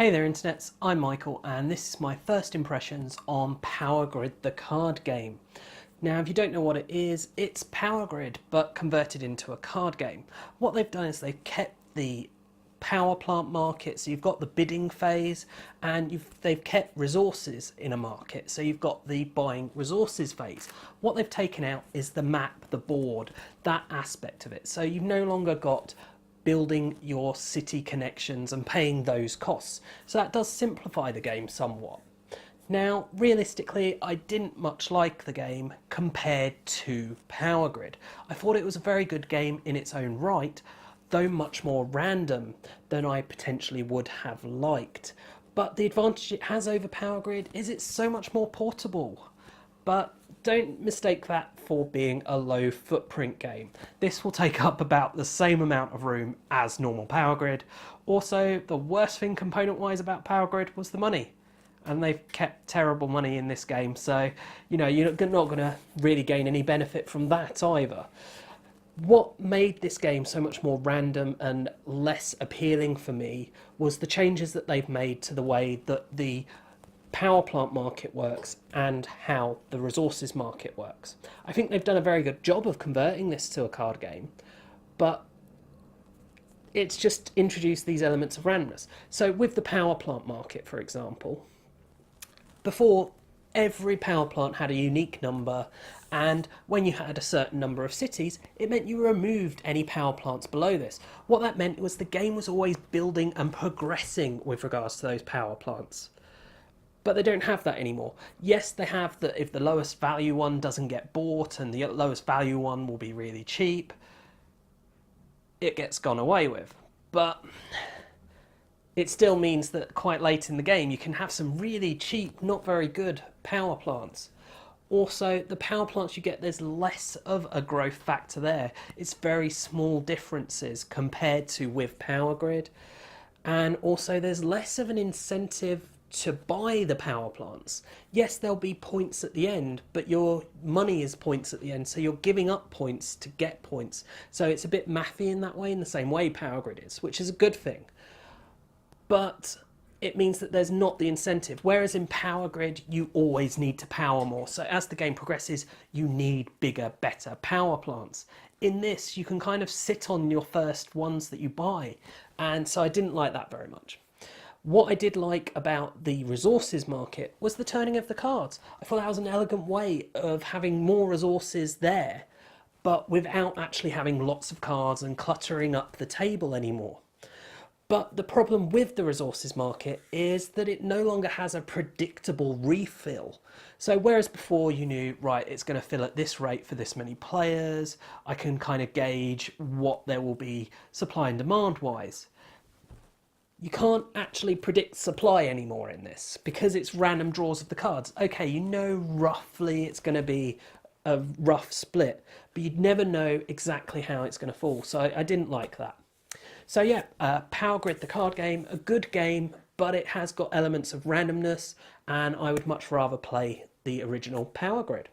Hey there internets, I'm Michael and this is my first impressions on Power Grid, the card game. Now if you don't know what it is, it's Power Grid but converted into a card game. What they've done is they've kept the power plant market, so you've got the bidding phase, and they've kept resources in a market, so you've got the buying resources phase. What they've taken out is the map, the board, that aspect of it. So you've no longer got building your city connections and paying those costs. So that does simplify the game somewhat. Now, realistically, I didn't much like the game compared to Power Grid. I thought it was a very good game in its own right, though much more random than I potentially would have liked. But the advantage it has over Power Grid is it's so much more portable. But don't mistake that for being a low footprint game. This will take up about the same amount of room as normal Power Grid. Also, the worst thing component wise about Power Grid was the money. And they've kept terrible money in this game, so you're not going to really gain any benefit from that either. What made this game so much more random and less appealing for me was the changes that they've made to the way that the power plant market works and how the resources market works. I think they've done a very good job of converting this to a card game, but it's just introduced these elements of randomness. So with the power plant market, for example, before, every power plant had a unique number, and when you had a certain number of cities, it meant you removed any power plants below this. What that meant was the game was always building and progressing with regards to those power plants. But they don't have that anymore. Yes, they have that if the lowest value one doesn't get bought and the lowest value one will be really cheap, it gets gone away with. But it still means that quite late in the game you can have some really cheap, not very good power plants. Also, the power plants you get, there's less of a growth factor there. It's very small differences compared to with Power Grid. And also there's less of an incentive to buy the power plants. Yes, there'll be points at the end, but your money is points at the end, so you're giving up points to get points. So it's a bit mathy in that way, in the same way Power Grid is, which is a good thing. But it means that there's not the incentive, whereas in Power Grid you always need to power more. So as the game progresses, you need bigger, better power plants. In this, you can kind of sit on your first ones that you buy, and so I didn't like that very much. What I did like about the resources market was the turning of the cards. I thought that was an elegant way of having more resources there, but without actually having lots of cards and cluttering up the table anymore. But the problem with the resources market is that it no longer has a predictable refill. So whereas before you knew, right, it's going to fill at this rate for this many players, I can kind of gauge what there will be supply and demand wise. You can't actually predict supply anymore in this because it's random draws of the cards. Okay, you know roughly it's going to be a rough split, but you'd never know exactly how it's going to fall. So I didn't like that. So yeah, Power Grid, the card game, a good game, but it has got elements of randomness, and I would much rather play the original Power Grid.